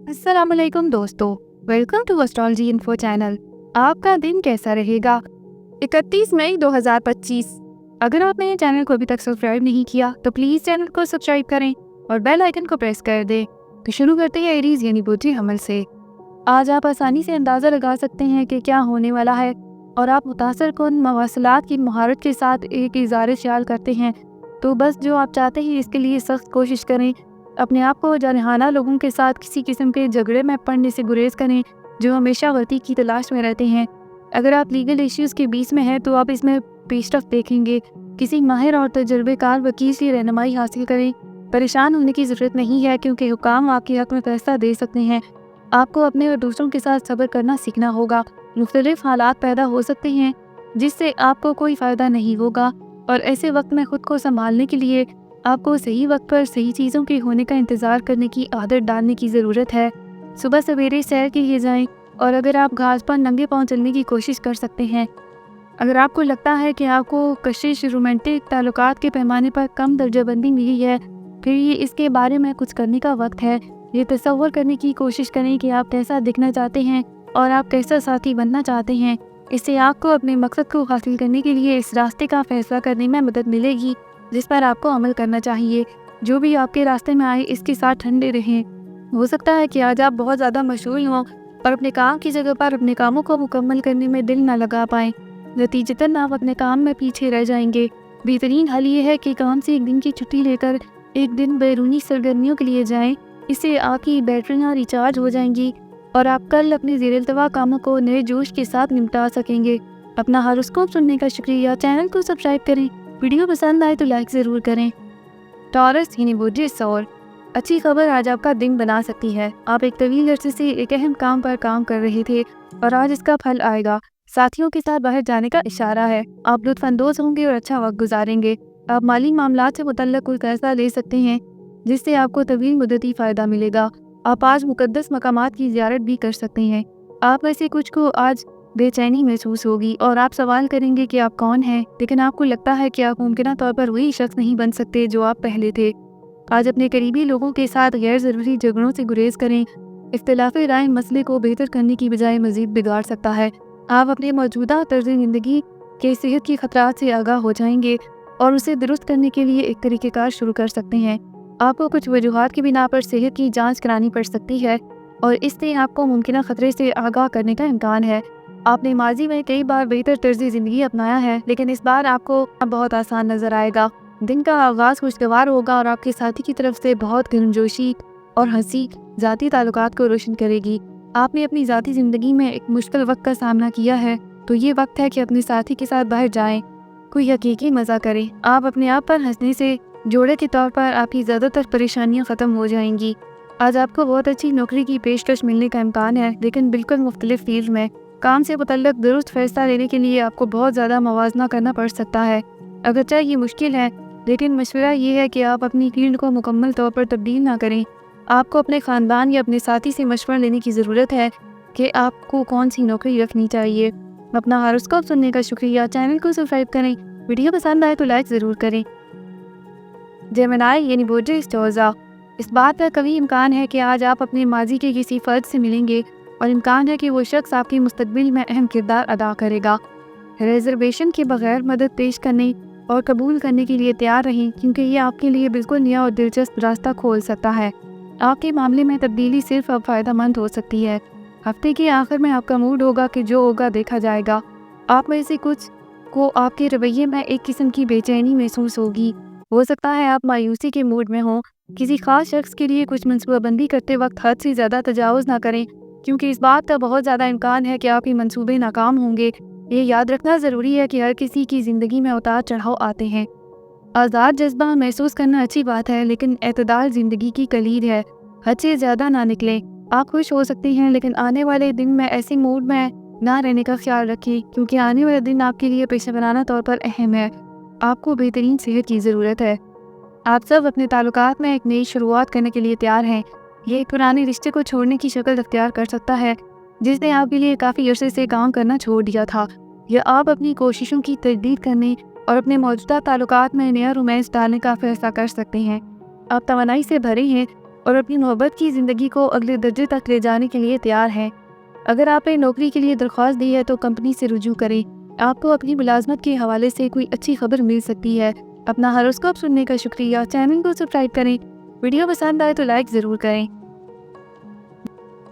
अस्सलाम वालेकुम दोस्तों, welcome to Astrology Info channel. आपका दिन कैसा रहेगा? 31 मई 2025। अगर आपने चैनल को अभी तक सब्सक्राइब नहीं किया तो प्लीज़ चैनल को सब्सक्राइब करें और बेल आइकन को प्रेस कर दें। तो शुरू करते हैं एरीज यानी बुर्ज हमल से। आज आप आसानी से अंदाज़ा लगा सकते हैं कि क्या होने वाला है और आप मुतासर कुन मवासलात की महारत के साथ एक इज़हार ख्याल करते हैं। तो बस जो आप चाहते हैं इसके लिए सख्त कोशिश करें। अपने आप को जारहाना लोगों के साथ किसी किस्म के झगड़े में पड़ने से गुरेज करें जो हमेशा गलती की तलाश में रहते हैं। अगर आप लीगल इश्यूज़ के बीच में हैं तो आप इसमें पेशरफ्त देखेंगे। किसी माहिर और तजुर्बेकार वकील से रहनुमाई हासिल करें। परेशान होने की ज़रूरत नहीं है क्योंकि हुकाम आपके हक़ में फैसला दे सकते हैं। आपको अपने और दूसरों के साथ सब्र करना सीखना होगा। मुख्तलिफ हालात पैदा हो सकते हैं जिससे आपको कोई फ़ायदा नहीं होगा और ऐसे वक्त में ख़ुद को संभालने के लिए आपको सही वक्त पर सही चीज़ों के होने का इंतज़ार करने की आदत डालने की ज़रूरत है। सुबह सवेरे सैर के लिए जाएं और अगर आप घास पर नंगे पाँव चलने की कोशिश कर सकते हैं। अगर आपको लगता है कि आपको कशिश रोमांटिक ताल्लुकात के पैमाने पर कम दर्जाबंदी मिली है, फिर ये इसके बारे में कुछ करने का वक्त है। ये तसव्वुर करने की कोशिश करें कि आप कैसा दिखना चाहते हैं और आप कैसा साथी बनना चाहते हैं। इससे आपको अपने मकसद को हासिल करने के लिए इस रास्ते का फैसला करने में मदद मिलेगी जिस पर आपको अमल करना चाहिए। जो भी आपके रास्ते में आए इसके साथ ठंडे रहें। हो सकता है कि आज आप बहुत ज़्यादा मशगूल हों और अपने काम की जगह पर अपने कामों को मुकम्मल करने में दिल न लगा पाएँ। नतीजतन आप अपने काम में पीछे रह जाएंगे। बेहतरीन हल ये है कि काम से एक दिन की छुट्टी लेकर एक दिन बैरूनी सरगर्मियों के लिए जाएँ। इससे आपकी बैटरियाँ रिचार्ज हो जाएंगी और आप कल अपने ज़ेर-ए-इल्तवा कामों को नए जोश के साथ निपटा सकेंगे। अपना हॉरोस्कोप सुनने का शुक्रिया। चैनल को सब्सक्राइब करें। वीडियो पसंद आए तो लाइक ज़रूर करें। टॉरस यानी बुर्ज सौर, अच्छी खबर आज आपका दिन बना सकती है। आप एक तवील अरसे से एक अहम काम पर काम कर रहे थे और आज इसका फल आएगा। साथियों के साथ बाहर जाने का इशारा है। आप लुत्फ़अंदोज़ होंगे और अच्छा वक्त गुजारेंगे। आप माली मामलात से मुतल्लिक़ कोई फैसला ले सकते हैं जिससे आपको तवील मुद्दती फ़ायदा मिलेगा। आप आज मुक़द्दस मकामात की ज़ियारत भी कर सकते हैं। आप में से कुछ को आज बेचैनी महसूस होगी और आप सवाल करेंगे कि आप कौन हैं, लेकिन आपको लगता है कि आप मुमकिन तौर पर वही शख्स नहीं बन सकते जो आप पहले थे। आज अपने करीबी लोगों के साथ गैर ज़रूरी झगड़ों से गुरेज करें। इख्तिलाफ़ी राय मसले को बेहतर करने की बजाय मज़ीद बिगाड़ सकता है। आप अपने मौजूदा तर्ज़ ज़िंदगी के सेहत के ख़तरात से आगाह हो जाएंगे और उसे दुरुस्त करने के लिए एक तरीक़ेकार शुरू कर सकते हैं। आपको कुछ वजूहात की बिना पर सेहत की जाँच करानी पड़ सकती है और इससे आपको मुमकिन ख़तरे से आगाह करने का इम्कान है। आपने माजी में कई बार बेहतर तर्ज़ ज़िंदगी अपनाया है, लेकिन इस बार आपको बहुत आसान नज़र आएगा। दिन का आगाज़ खुशगवार होगा और आपके साथी की तरफ से बहुत गर्मजोशी और हंसी ज़ाती ताल्लुकात को रोशन करेगी। आपने अपनी ज़ाती ज़िंदगी में एक मुश्किल वक्त का सामना किया है, तो ये वक्त है कि अपने साथी के साथ बाहर जाएं, कोई हकीकी मज़ा करें। आप अपने आप पर हंसने से जोड़े के तौर पर आपकी ज़्यादातर परेशानियाँ ख़त्म हो जाएंगी। आज आपको बहुत अच्छी नौकरी की पेशकश मिलने का इम्कान है, लेकिन बिल्कुल मुख्तलिफ फील्ड में। काम से मुतल्लिक़ दुरुस्त फैसला लेने के लिए आपको बहुत ज़्यादा मवाजना करना पड़ सकता है। अगरचे ये मुश्किल है, लेकिन मशवरा ये है कि आप अपनी फील्ड को मुकम्मल तौर पर तब्दील ना करें। आपको अपने ख़ानदान या अपने साथी से मशवरा लेने की ज़रूरत है कि आपको कौन सी नौकरी रखनी चाहिए। अपना हॉरोस्कोप सुनने का शुक्रिया। चैनल को सब्सक्राइब करें। वीडियो पसंद आए तो लाइक ज़रूर करें। जेमिनी यानी बुर्ज तौज़ा, इस बात का कभी इम्कान है कि आज आप अपने माजी के किसी फ़र्द से मिलेंगे और इम्कान है कि वो शख्स आपके मुस्तकबिल में अहम किरदार अदा करेगा। रिजर्वेशन के बगैर मदद पेश करने और कबूल करने के लिए तैयार रहें क्योंकि ये आपके लिए बिल्कुल नया और दिलचस्प रास्ता खोल सकता है। आपके मामले में तब्दीली सिर्फ अब फ़ायदेमंद हो सकती है। हफ्ते के आखिर में आपका मूड होगा कि जो होगा देखा जाएगा। आप में से कुछ को आपके रवैये में एक किस्म की बेचैनी महसूस होगी। हो सकता है आप मायूसी के मूड में हों। किसी ख़ास शख्स के लिए कुछ मनसूबाबंदी करते वक्त हद से ज़्यादा तजावुज़ ना करें क्योंकि इस बात का बहुत ज़्यादा इम्कान है कि आपके मंसूबे नाकाम होंगे। ये याद रखना ज़रूरी है कि हर किसी की ज़िंदगी में उतार चढ़ाव आते हैं। आज़ाद जज्बा महसूस करना अच्छी बात है, लेकिन एतदाल ज़िंदगी की कलीद है। हद से ज़्यादा ना निकलें। आप खुश हो सकते हैं, लेकिन आने वाले दिन में ऐसे मूड में ना रहने का ख्याल रखें क्योंकि आने वाला दिन आपके लिए पेशेवराना तौर पर अहम है। आपको बेहतरीन सेहत की ज़रूरत है। आप सब अपने ताल्लुकात में एक नई शुरुआत करने के लिए तैयार हैं। ये एक पुराने रिश्ते को छोड़ने की शक्ल अख्तियार कर सकता है जिसने आपके लिए काफ़ी अरसे से काम करना छोड़ दिया था, या आप अपनी कोशिशों की तजदीद करने और अपने मौजूदा ताल्लुकात में नया रोमांस डालने का फैसला कर सकते हैं। आप तवानाई से भरे हैं और अपनी मोहब्बत की ज़िंदगी को अगले दर्जे तक ले जाने के लिए तैयार हैं। अगर आपने नौकरी के लिए दरख्वास्त दी है तो कंपनी से रुजू करें। आपको अपनी मुलाजमत के हवाले से कोई अच्छी खबर मिल सकती है। अपना हॉरोस्कोप सुनने का शुक्रिया। चैनल को सब्सक्राइब करें। वीडियो पसंद आए तो लाइक ज़रूर करें।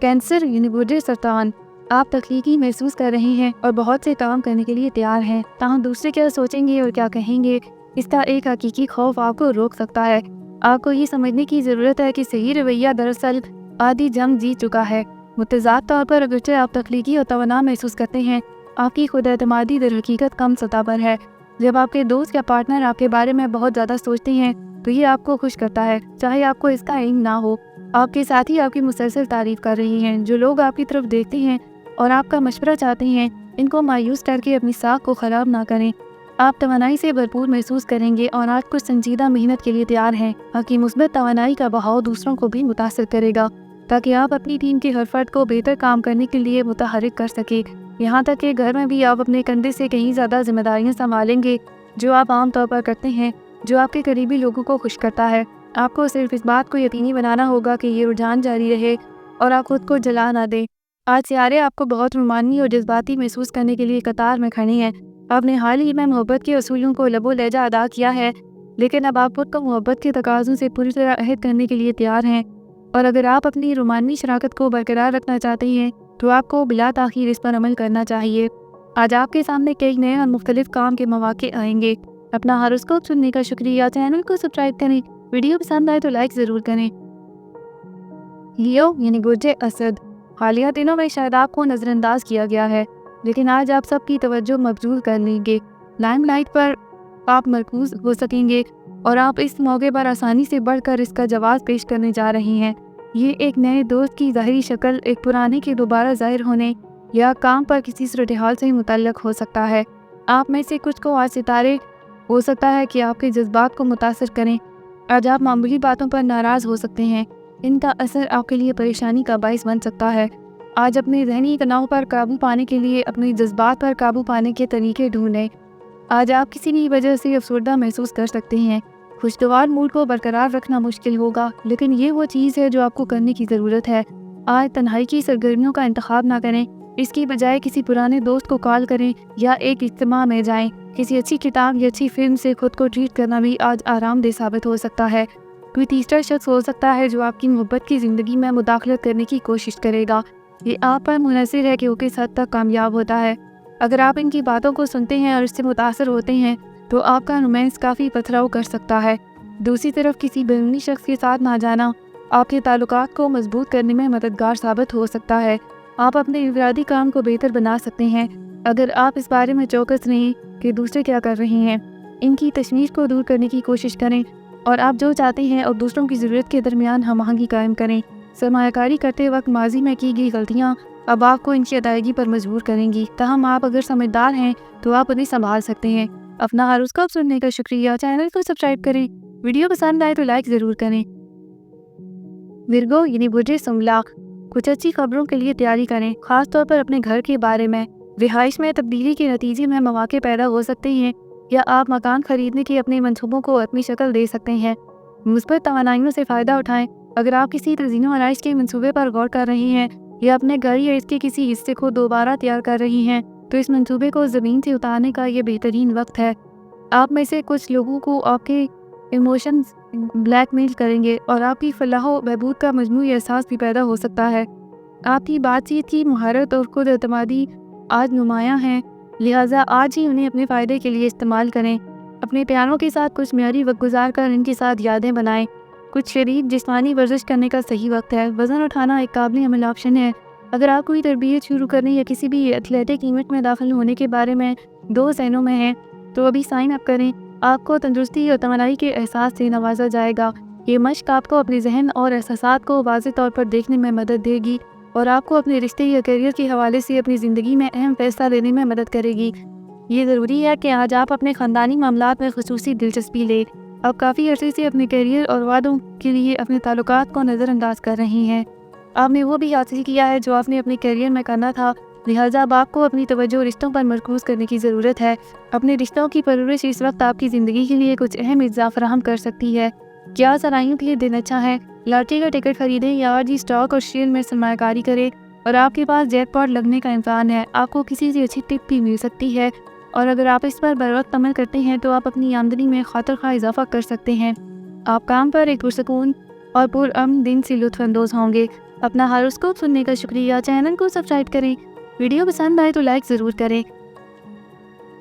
कैंसर यानी बुर्जे सरतान, आप तख्लीकी महसूस कर रहे हैं और बहुत से काम करने के लिए तैयार हैं, ताहम दूसरे क्या सोचेंगे और क्या कहेंगे, इसका एक हकीकी खौफ आपको रोक सकता है। आपको ये समझने की ज़रूरत है कि सही रवैया दरअसल आधी जंग जीत चुका है। मुतज़ाद तौर पर अगरचे आप तख्लीकी और तवाना महसूस करते हैं, आपकी खुद एतमादी दर हकीकत कम सतह पर है। जब आपके दोस्त या पार्टनर आपके बारे में बहुत ज़्यादा सोचते हैं तो ये आपको खुश करता है, चाहे आपको इसका इल्म ना हो। आपके साथी आपकी मुसलसल तारीफ़ कर रही हैं। जो लोग आपकी तरफ देखते हैं और आपका मशवरा चाहते हैं, इनको मायूस करके अपनी साख को ख़राब ना करें। आप तवानाई से भरपूर महसूस करेंगे और आज कुछ संजीदा मेहनत के लिए तैयार हैं, ताकि मुस्बत तवानाई का बहाव दूसरों को भी मुतासर करेगा, ताकि आप अपनी टीम के हर फर्द को बेहतर काम करने के लिए मुतहर्रिक कर सके। यहाँ तक कि घर में भी आप अपने कंधे से कहीं ज़्यादा जिम्मेदारियाँ संभालेंगे, जो आप आम तौर पर करते हैं, जो आपके करीबी लोगों को खुश करता है। आपको सिर्फ इस बात को यकीनी बनाना होगा कि ये रुझान जारी रहे और आप खुद को जला ना दें। आज सियारे आपको बहुत रुमानी और जज्बाती महसूस करने के लिए कतार में खड़े हैं। आपने हाल ही में मोहब्बत के असूलों को लबो लहजा अदा किया है, लेकिन अब आप खुद को मोहब्बत के तकाज़ों से पूरी तरह अहद करने के लिए तैयार हैं। और अगर आप अपनी रुमानी शराकत को बरकरार रखना चाहते हैं तो आपको बिला ताख़ीर इस पर अमल करना चाहिए। आज आपके सामने कई नए और मुख्तलिफ काम के मौके आएंगे। अपना हॉरोस्कोप सुनने का शुक्रिया। चैनल को सब्सक्राइब करें। वीडियो पसंद आए तो लाइक ज़रूर करें। लियो यानी बुर्जे असद, हालिया दिनों में शायद आपको नज़रअंदाज किया गया है, लेकिन आज आप सबकी तवज्जो मबजूल कर लेंगे। लाइमलाइट पर आप मरकूज हो सकेंगे और आप इस मौके पर आसानी से बढ़कर इसका जवाब पेश करने जा रहे हैं। ये एक नए दोस्त की ज़ाहिरी शक्ल, एक पुराने के दोबारा ज़ाहिर होने या काम पर किसी सूरत-ए-हाल से मुतल्लक हो सकता है। आप में से कुछ को आज सितारे हो सकता है कि आपके जज्बात को मुतासर करें। आज आप मामूली बातों पर नाराज़ हो सकते हैं, इनका असर आपके लिए परेशानी का बाइस बन सकता है। आज अपने ज़हनी तनाव पर काबू पाने के लिए अपने जज्बात पर काबू पाने के तरीके ढूंढें। आज आप किसी भी वजह से अफसरदा महसूस कर सकते हैं। खुशगवार मूड को बरकरार रखना मुश्किल होगा, लेकिन ये वो चीज़ है जो आपको करने की ज़रूरत है। आज तन्हाई की सरगर्मियों का इंतखाब ना करें, इसकी बजाय किसी पुराने दोस्त को कॉल करें या एक इज्तिमा में जाएं। किसी अच्छी किताब या अच्छी फिल्म से खुद को ट्रीट करना भी आज आरामदेह साबित हो सकता है। कोई तीसरा शख्स हो सकता है जो आपकी मोहब्बत की ज़िंदगी में मुदाखलत करने की कोशिश करेगा। ये आप पर मुनहसर है कि वो किस हद तक कामयाब होता है। अगर आप इनकी बातों को सुनते हैं और इससे मुतासर होते हैं तो आपका रोमांस काफ़ी पथराव कर सकता है। दूसरी तरफ किसी बैरूनी शख्स के साथ ना जाना आपके ताल्लुकात को मजबूत करने में मददगार साबित हो सकता है। आप अपने इनफरादी काम को बेहतर बना सकते हैं अगर आप इस बारे में चौकस रहें कि दूसरे क्या कर रहे हैं। इनकी तशवीश को दूर करने की कोशिश करें और आप जो चाहते हैं और दूसरों की ज़रूरत के दरमियान हम आहंगी कायम करें। सरमायाकारी करते वक्त माजी में की गई गलतियाँ अब आपको इनकी अदायगी पर मजबूर करेंगी। ताहम आप अगर समझदार हैं तो आप उन्हें संभाल सकते हैं। अपना हॉरोस्कोप सुनने का शुक्रिया। चैनल को सब्सक्राइब करें। वीडियो पसंद आए तो लाइक ज़रूर करें। विर्गो यानी बुर्जे सुमला, कुछ अच्छी खबरों के लिए तैयारी करें, ख़ास तौर पर अपने घर के बारे में। रिहाइश में तब्दीली के नतीजे में मौके पैदा हो सकते हैं या आप मकान खरीदने के अपने मंसूबों को अपनी शक्ल दे सकते हैं। मुस्बत तवानाइयों से फ़ायदा उठाएं। अगर आप किसी तज़ीनो आराइश के मंसूबे पर गौर कर रहे हैं या अपने घर या इसके किसी हिस्से को दोबारा तैयार कर रही हैं तो इस मंसूबे को ज़मीन से उतारने का ये बेहतरीन वक्त है। आप में से कुछ लोगों को आपके इमोशंस ब्लैकमेल करेंगे और आपकी फलाह व बहबूद का मजमूई एहसास भी पैदा हो सकता है। आपकी बातचीत की महारत और खुद एतमादी आज नुमायाँ हैं, लिहाजा आज ही उन्हें अपने फ़ायदे के लिए इस्तेमाल करें। अपने प्यारों के साथ कुछ म्यारी वक्त गुजार कर इनके साथ यादें बनाएं। कुछ शरीर जिस्मानी वर्जिश करने का सही वक्त है। वज़न उठाना एक काबिल अमल ऑप्शन है। अगर आप कोई तरबियत शुरू करने या किसी भी एथलेटिक इवेंट में दाखिल होने के बारे में दो ज़हनों में हैं तो अभी साइन अप करें। आपको तंदुरुस्ती और तवानाई के एहसास से नवाजा जाएगा। ये मश्क आपको अपने जहन और एहसासात को वाज़ेह तौर पर देखने में मदद देगी और आपको अपने रिश्ते या करियर के हवाले से अपनी ज़िंदगी में अहम फैसला लेने में मदद करेगी। ये ज़रूरी है कि आज आप अपने ख़ानदानी मामलात में ख़ुसूसी दिलचस्पी लें। आप काफ़ी अरसे से अपने करियर और वादों के लिए अपने ताल्लुकात को नज़रअंदाज कर रहे हैं। आपने वो भी हासिल किया है जो आपने अपने करियर में करना था, लिहाजा अब आपको अपनी तवज्जो रिश्तों पर मरकूज़ करने की ज़रूरत है। अपने रिश्तों की परवरिश इस वक्त आपकी ज़िंदगी के लिए कुछ अहम इज़्ज़ा फराहम कर सकती है। क्या सराइयों के लिए दिन अच्छा है? लॉटरी का टिकट खरीदें या आरजी स्टॉक और शेयर में सरमायाकारी करें और आपके पास जैकपॉट लगने का इम्कान है। आपको किसी से अच्छी टिप भी मिल सकती है और अगर आप इस पर बरवक्त अमल करते हैं तो आप अपनी आमदनी में खातिर-खा इजाफा कर सकते हैं। आप काम पर एक पुरसकून और पुरअमन दिन से लुत्फ़अंदोज़ होंगे। अपना हॉरोस्कोप सुनने का शुक्रिया। चैनल को सब्सक्राइब करें। वीडियो पसंद आए तो लाइक ज़रूर करें।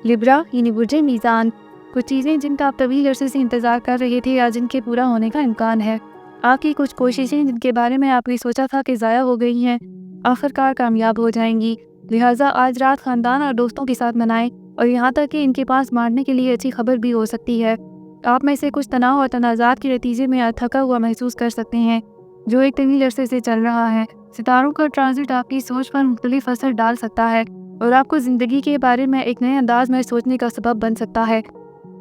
लिब्रा यानी बुर्जे मीज़ान, कुछ चीज़ें जिनका आप तवील अरसे से इंतज़ार कर रहे थे या जिनके पूरा होने का इम्कान है। आपकी कुछ कोशिशें जिनके बारे में आपने सोचा था कि ज़ाया हो गई हैं, आखिरकार कामयाब हो जाएंगी। लिहाजा आज रात ख़ानदान और दोस्तों के साथ मनाएं और यहाँ तक कि इनके पास मारने के लिए अच्छी खबर भी हो सकती है। आप में से कुछ तनाव और तनाज़ात के नतीजे में थका हुआ महसूस कर सकते हैं जो एक तवील अरसे से चल रहा है। सितारों का ट्रांजिट आपकी सोच पर मुख्तलिफ असर डाल सकता है और आपको ज़िंदगी के बारे में एक नए अंदाज में सोचने का सबब बन सकता है।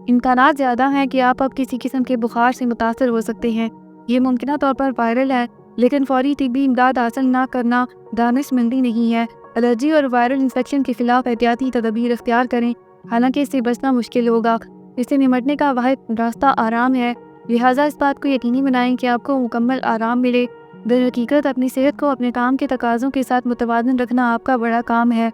इम्कानात ज़्यादा हैं कि आप अब किसी किस्म के बुखार से मुतासर हो सकते हैं। ये मुमकिन तौर पर वायरल है, लेकिन फौरी तिब्बी इमदाद हासिल न करना दानिशमंदी नहीं है। एलर्जी और वायरल इन्फेक्शन के खिलाफ एहतियाती तदबीर इख्तियार करें, हालांकि इससे बचना मुश्किल होगा। इससे निमटने का वाहिद रास्ता आराम है, लिहाजा इस बात को यकीनी बनाएं कि आपको मुकम्मल आराम मिले। दरहकीकत अपनी सेहत को अपने काम के तकाज़ों के साथ मुतवाज़िन रखना आपका बड़ा काम है।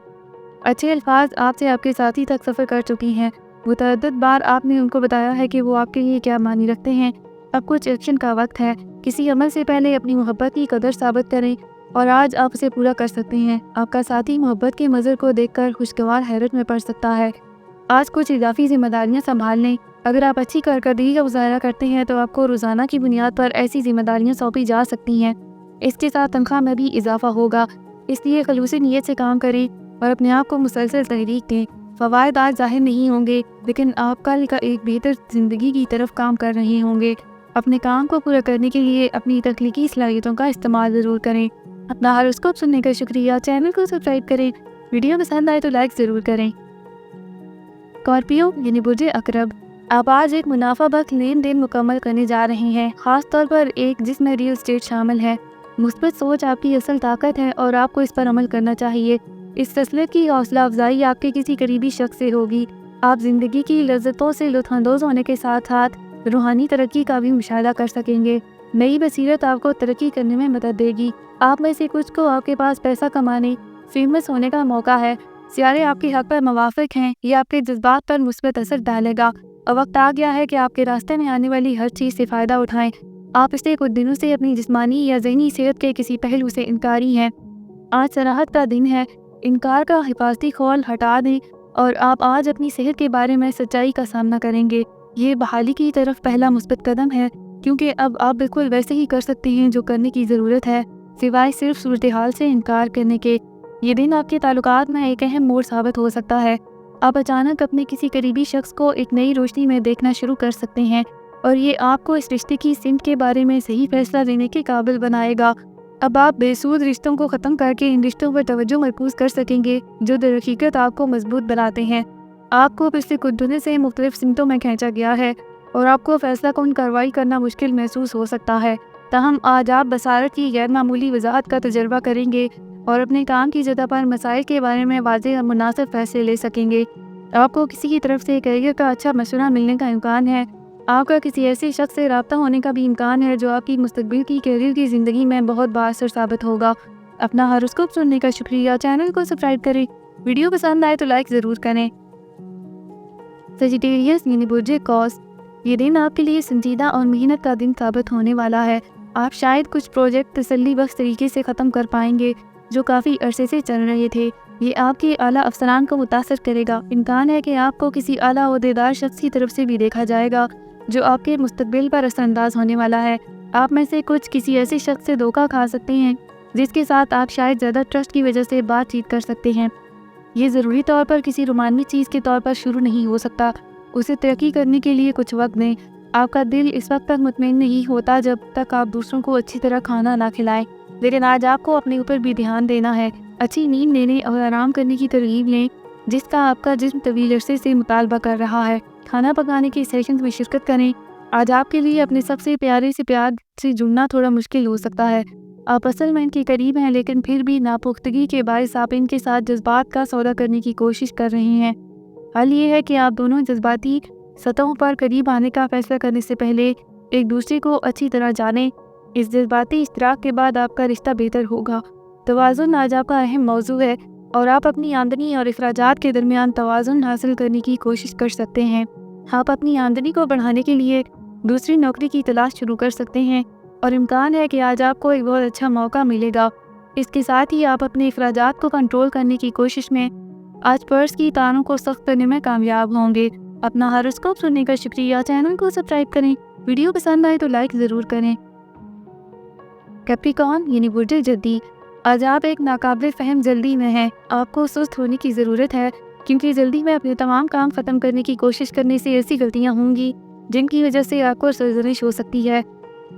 अच्छे अल्फाज आपसे आपके साथी तक सफ़र कर चुकी हैं। मुतअद्दिद बार आपने उनको बताया है कि वो आपके लिए क्या मानी रखते हैं। अब कुछ एक्शन का वक्त है। किसी अमल से पहले अपनी मोहब्बत की कदर साबित करें और आज आप उसे पूरा कर सकते हैं। आपका साथी मोहब्बत के मंजर को देखकर खुशगवार हैरत में पड़ सकता है। आज कुछ इजाफी जिम्मेदारियां संभाल लें। अगर आप अच्छी कारकर्दगी का मुजाहरा करते हैं तो आपको रोज़ाना की बुनियाद पर ऐसी जिम्मेदारियां सौंपी जा सकती हैं। इसके साथ तनख्वाह में भी इजाफा होगा, इसलिए खलूसी नीयत से काम करें और अपने आप को मुसलसल तहरीक दें। फ़वाइद आज ज़ाहिर नहीं होंगे, लेकिन आप कल का एक बेहतर ज़िंदगी की तरफ काम कर रहे होंगे। अपने काम को पूरा करने के लिए अपनी तख्लीकी सलाहियतों का इस्तेमाल ज़रूर करें। अपना हॉरोस्कोप सुनने का शुक्रिया। चैनल को सब्सक्राइब करें। वीडियो पसंद आए तो लाइक ज़रूर करें। स्कॉर्पियो यानी बुर्जे अकरब, आप आज एक मुनाफा बख्श लेन देन मुकम्मल करने जा रहे हैं, ख़ास तौर पर एक जिसमें रियल एस्टेट शामिल है। मुस्बत सोच आपकी असल ताकत है और आपको इस पर अमल करना चाहिए। इस फैसले की हौसला अफजाई आपके किसी करीबी शख्स से होगी। आप ज़िंदगी की लज्जतों से लुत्फ़अंदोज़ होने के साथ साथ रूहानी तरक्की का भी मुशाहिदा कर सकेंगे। नई बसीरत आपको तरक्की करने में मदद देगी। आप में से कुछ को आपके पास पैसा कमाने, फेमस होने का मौका है। सियारे आपके हक़ पर मुवाफ़िक हैं, ये आपके जज्बात पर मुस्बत असर डालेगा और वक्त आ गया है कि आपके रास्ते में आने वाली हर चीज़ से फ़ायदा उठाएं। आप पिछले कुछ दिनों से अपनी जिस्मानी या ज़हनी सेहत के किसी पहलू से इनकारी हैं। आज सराहत का दिन है। इनकार का हिफाजती खौल हटा दें और आप आज अपनी सेहत के बारे में सच्चाई का सामना करेंगे। ये बहाली की तरफ पहला मुस्बत कदम है, क्योंकि अब आप बिल्कुल वैसे ही कर सकते हैं जो करने की ज़रूरत है, सिवाय सिर्फ सूरत हाल से इनकार करने के। ये दिन आपके ताल्लुकात में एक अहम मोड़ साबित हो सकता है। आप अचानक अपने किसी करीबी शख्स को एक नई रोशनी में देखना शुरू कर सकते हैं और ये आपको इस रिश्ते की सिमत के बारे में सही फैसला लेने के काबिल बनाएगा। अब आप बेसूद रिश्तों को ख़त्म करके इन रिश्तों पर तवज्जो मरकूज़ कर सकेंगे जो दरहकीकत आपको मजबूत बनाते हैं। आपको पिछले कुछ दिनों से मुख्तलिफ सिमतों में खींचा गया है और आपको फैसला कौन कार्रवाई करना मुश्किल महसूस हो सकता है। ताहम आज आप बसारत की गैर मामूली वजाहत का तजर्बा करेंगे और अपने काम की जगह पर मसाइल के बारे में वाज़ेह और मुनासिब फैसले ले सकेंगे। आपको किसी की तरफ से करियर का अच्छा मशवरा मिलने का इम्कान है। आपका किसी ऐसे शख्स से रब्ता होने का भी इम्कान है जो आपकी मुस्तकबिल की करियर की ज़िंदगी में बहुत बाअसर साबित होगा। अपना हॉरोस्कोप सुनने का शुक्रिया। चैनल को सब्सक्राइब करें। वीडियो पसंद आए तो लाइक ज़रूर करें। सजिटेरियस यानी बुर्जे कौस, ये दिन आपके लिए संजीदा और मेहनत का दिन साबित होने वाला है। आप शायद कुछ प्रोजेक्ट तसल्ली बख्श तरीके से ख़त्म कर पाएंगे जो काफ़ी अरसे से चल रहे थे। ये आपके आला अफसरान को मुतासर करेगा। इम्कान है कि आपको किसी आला ओहदेदार शख्स की तरफ से भी देखा जाएगा जो आपके मुस्तकबिल पर असरअंदाज होने वाला है। आप में से कुछ किसी ऐसे शख्स से धोखा खा सकते हैं जिसके साथ आप शायद ज़्यादा ट्रस्ट की वजह से बातचीत कर सकते हैं। ये ज़रूरी तौर पर किसी रोमानी चीज़ के तौर पर शुरू नहीं हो सकता। उसे तरक्की करने के लिए कुछ वक्त दें। आपका दिल इस वक्त तक मुतमईन नहीं होता जब तक आप दूसरों को अच्छी तरह खाना ना खिलाएं, लेकिन आज आपको अपने ऊपर भी ध्यान देना है। अच्छी नींद लेने और आराम करने की तरगीब लें जिसका आपका जिस्म तवील अरसे से मुतालबा कर रहा है। खाना पकाने के सेशंस में शिरकत करें। आज आपके लिए अपने सबसे प्यारे से प्यार से जुड़ना थोड़ा मुश्किल हो सकता है। आप असल में इनके करीब हैं, लेकिन फिर भी नापुख्तगी के बायस आप इनके साथ जज्बात का सौदा करने की कोशिश कर रहे हैं। हल ये है कि आप दोनों जज्बाती सतहों पर करीब आने का फैसला करने से पहले एक दूसरे को अच्छी तरह जानें इस जज्बाती इश्तराक के बाद आपका रिश्ता बेहतर होगा। तवाज़ुन आज आपका अहम मौजू है और आप अपनी आमदनी और अखराजात के दरमियान तवाज़ुन हासिल करने की कोशिश कर सकते हैं। आप अपनी आमदनी को बढ़ाने के लिए दूसरी नौकरी की तलाश शुरू कर सकते हैं और इम्कान है कि आज आपको एक बहुत अच्छा मौका मिलेगा। इसके साथ ही आप अपने अखराजात को कंट्रोल करने की कोशिश में आज पर्स की तारों को सख्त करने में कामयाब होंगे। अपना हॉरोस्कोप सुनने का शुक्रिया। चैनल को सब्सक्राइब करें। वीडियो पसंद आए तो लाइक ज़रूर करें। कैप्रिकॉर्न यानी बुर्ज जल्दी, आज आप एक नाकाबिल फ़हम जल्दी में हैं। आपको सुस्त होने की ज़रूरत है क्योंकि जल्दी में अपने तमाम काम ख़त्म करने की कोशिश करने से ऐसी गलतियाँ होंगी जिनकी वजह से आपको सरजनिश हो सकती है।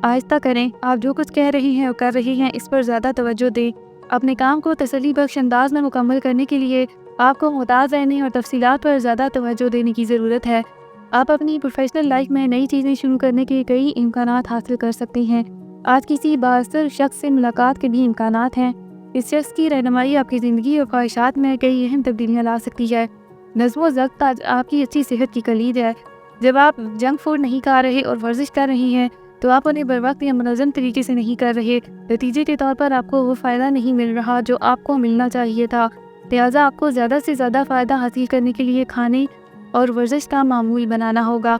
आहिस्ता करें। आप जो कुछ कह रहे हैं और कर रहे हैं इस पर ज़्यादा तवज्जो दें। अपने काम को तसल्ली बख्श अंदाज में मुकम्मल करने के लिए आपको मुहताज रहने और तफसीलात पर ज़्यादा तवज्जो देने की ज़रूरत है। आप अपनी प्रोफेशनल लाइफ में नई चीज़ें शुरू करने के कई इम्कानात हासिल कर सकते हैं। आज किसी बाअसर शख्स से मुलाकात के भी इम्कानात हैं। इस शख्स की रहनुमाई आपकी ज़िंदगी और ख्वाहिशात में कई अहम तब्दीलियाँ ला सकती है। नज़्म व ज़ब्त आज आपकी अच्छी सेहत की कलीद है। जब आप जंक फूड नहीं खा रहे और वर्जिश कर रहे हैं तो आप उन्हें बर वक्त या मुनज़्ज़म तरीके से नहीं कर रहे। नतीजे के तौर पर आपको वो फ़ायदा नहीं मिल रहा जो आपको मिलना चाहिए था। लिहाजा आपको ज़्यादा से ज़्यादा फ़ायदा हासिल करने के लिए खाने और वर्जिश का मामूल बनाना होगा।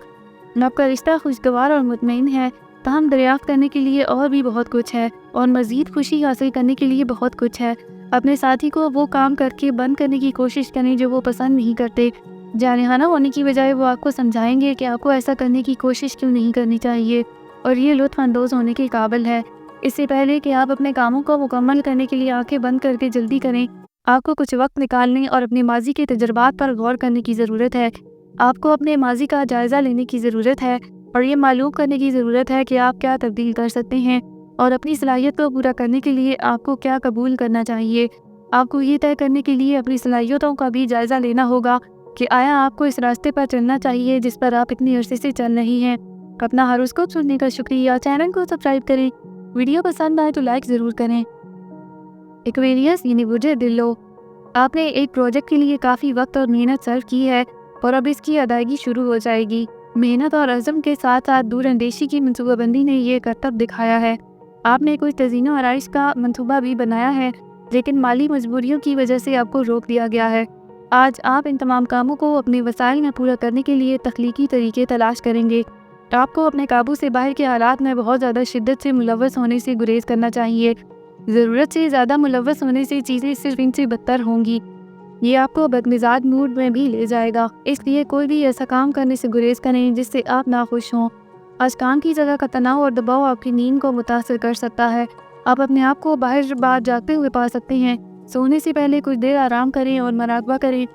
आपका रिश्ता खुशगवार और मुतमईन है, ताहम दरियाफ्त करने के लिए और भी बहुत कुछ है और मज़ीद खुशी हासिल करने के लिए बहुत कुछ है। अपने साथी को वो काम करके बंद करने की कोशिश करें जो वो पसंद नहीं करते। जानिहाना होने की बजाय वो आपको समझाएंगे कि आपको ऐसा करने की कोशिश क्यों नहीं करनी चाहिए और ये लुत्फ़ अंदोज़ होने के काबिल है। इससे पहले कि आप अपने कामों को मुकम्मल करने के लिए आंखें बंद करके जल्दी करें, आपको कुछ वक्त निकालने और अपने माजी के तजुर्बात पर गौर करने की ज़रूरत है। आपको अपने माजी का जायज़ा लेने की ज़रूरत है और ये मालूम करने की ज़रूरत है कि आप क्या तब्दील कर सकते हैं और अपनी सलाहियत को पूरा करने के लिए आपको क्या कबूल करना चाहिए। आपको ये तय करने के लिए अपनी सलाहियतों का भी जायज़ा लेना होगा कि आया आपको इस रास्ते पर चलना चाहिए जिस पर आप इतनी अरसे से चल रही हैं। अपना हॉरोस्कोप सुनने का शुक्रिया। चैनल को सब्सक्राइब करें। वीडियो पसंद आए तो लाइक ज़रूर करें। एक्वेरियस यानी बुर्ज दिलो, आपने एक प्रोजेक्ट के लिए काफ़ी वक्त और मेहनत सर्व की है और अब इसकी अदायगी शुरू हो जाएगी। मेहनत और अज़म के साथ साथ दूरअंदेशी की मनसूबाबंदी ने ये करतब दिखाया है। आपने कुछ तज़ीनो आराइश का मनसूबा भी बनाया है लेकिन माली मजबूरियों की वजह से आपको रोक दिया गया है। आज आप इन तमाम कामों को अपने वसाइल में पूरा करने के लिए तख्लीकी तरीके तलाश करेंगे। आपको अपने काबू से बाहर के हालात में बहुत ज़्यादा शिद्दत से मुलव्वस होने से गुरेज करना चाहिए। ज़रूरत से ज़्यादा मुलव्वस होने से चीज़ें सिर्फ इनसे बदतर होंगी। ये आपको बदमिजाज मूड में भी ले जाएगा। इसलिए कोई भी ऐसा काम करने से गुरेज करें जिससे आप नाखुश हों। आज काम की जगह का तनाव और दबाव आपकी नींद को मुतासर कर सकता है। आप अपने आप को बाहर जाते हुए पा सकते हैं। सोने से पहले कुछ देर आराम करें और मराकबा करें।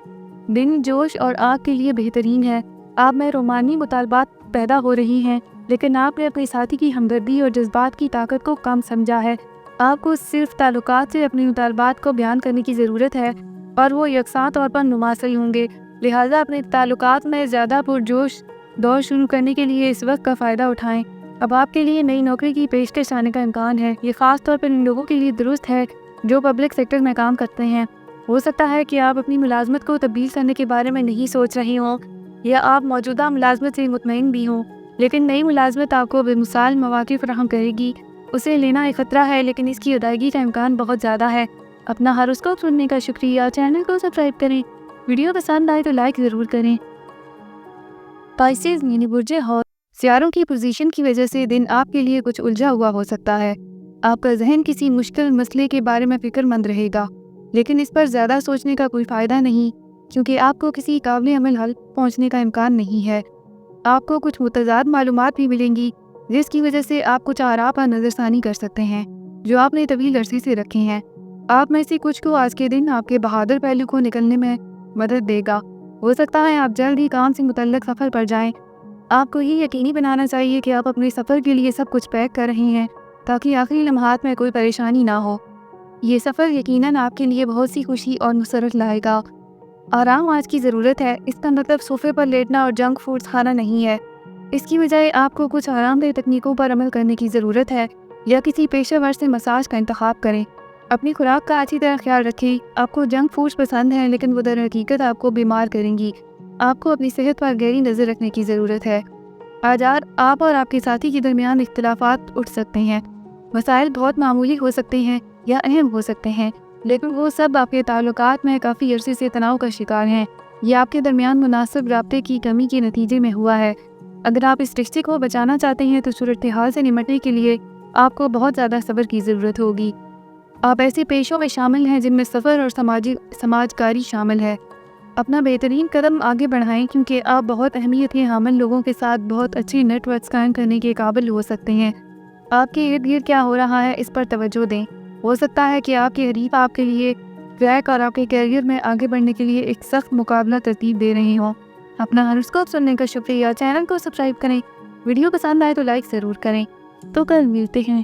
दिन जोश और आग के लिए बेहतरीन है। आप में रोमानी मुतालबात पैदा हो रही हैं लेकिन आपने अपने साथी की हमदर्दी और जज्बात की ताकत को कम समझा है। आपको सिर्फ ताल्लुकात से अपने मुतालबात को बयान करने की ज़रूरत है और वो यकसां तौर पर नुमासरी होंगे। लिहाजा अपने ताल्लुकात में ज़्यादा पुरजोश दौर शुरू करने के लिए इस वक्त का फ़ायदा उठाएं। अब आपके लिए नई नौकरी की पेशकश आने का इम्कान है। ये ख़ास तौर पर उन लोगों के लिए दुरुस्त है जो पब्लिक सेक्टर में काम करते हैं। हो सकता है कि आप अपनी मुलाजमत को तब्दील करने के बारे में नहीं सोच रहे हों या आप मौजूदा मुलाजमत से मुतमईन भी हों, लेकिन नई मुलाजमत आपको बेमिसाल मौक़े फराहम करेगी। उसे लेना एक ख़तरा है लेकिन इसकी अदायगी का इम्कान बहुत ज़्यादा है। अपना हॉरोस्कोप सुनने का शुक्रिया। चैनल को सब्सक्राइब करें। वीडियो पसंद आए तो लाइक ज़रूर करें। पाइसेस यानी बुर्ज हौज़, सियारों की पोजीशन की वजह से दिन आपके लिए कुछ उलझा हुआ हो सकता है। आपका जहन किसी मुश्किल मसले के बारे में फ़िक्रमंद रहेगा लेकिन इस पर ज़्यादा सोचने का कोई फ़ायदा नहीं क्योंकि आपको किसी काबिल अमल हल पहुँचने का इम्कान नहीं है। आपको कुछ मुतज़ाद मालूमात भी मिलेंगी जिसकी वजह से आप कुछ आराम पर नज़रसानी कर सकते हैं जो आपने तवील अरसे से रखे हैं। आप में से कुछ को आज के दिन आपके बहादुर पहलू को निकलने में मदद देगा। हो सकता है आप जल्द ही काम से मुतल्लिक सफ़र पर जाएं। आपको ये यकीनी बनाना चाहिए कि आप अपने सफ़र के लिए सब कुछ पैक कर रहे हैं ताकि आखिरी लम्हात में कोई परेशानी ना हो। ये सफ़र यकीनन आपके लिए बहुत सी खुशी और मसरत लाएगा। आराम आज की ज़रूरत है। इसका मतलब सोफ़े पर लेटना और जंक फूड्स खाना नहीं है। इसकी बजाय आपको कुछ आरामदेह तकनीकों पर अमल करने की ज़रूरत है या किसी पेशेवर से मसाज का इंतखाब करें। अपनी खुराक का अच्छी तरह ख्याल रखें। आपको जंक फूड्स पसंद हैं लेकिन वो दर हकीकत आपको बीमार करेंगी। आपको अपनी सेहत पर गहरी नज़र रखने की ज़रूरत है। आज आप और आपके साथी के दरमियान इख्तिलाफात उठ सकते हैं। مسائل بہت معمولی ہو سکتے ہیں یا اہم ہو سکتے ہیں، لیکن وہ سب آپ کے تعلقات میں کافی عرصے سے تناؤ کا شکار ہیں۔ یہ آپ کے درمیان مناسب رابطے کی کمی کے نتیجے میں ہوا ہے۔ اگر آپ اس رشتے کو بچانا چاہتے ہیں تو صورتحال سے نمٹنے کے لیے آپ کو بہت زیادہ صبر کی ضرورت ہوگی۔ آپ ایسے پیشوں میں شامل ہیں جن میں سفر اور سماج کاری شامل ہے۔ اپنا بہترین قدم آگے بڑھائیں، کیونکہ آپ بہت اہمیت کے حامل لوگوں کے ساتھ بہت اچھی نیٹ ورکس قائم کرنے کے قابل ہو سکتے ہیں۔ آپ کے ارد گرد کیا ہو رہا ہے اس پر توجہ دیں۔ ہو سکتا ہے کہ آپ کے حریف آپ کے لیے ٹریک اور آپ کے کیریئر میں آگے بڑھنے کے لیے ایک سخت مقابلہ ترتیب دے رہے ہوں۔ اپنا ہاروسکوپ سننے کا شکریہ۔ چینل کو سبسکرائب کریں۔ ویڈیو پسند آئے تو لائک ضرور کریں۔ تو کل ملتے ہیں۔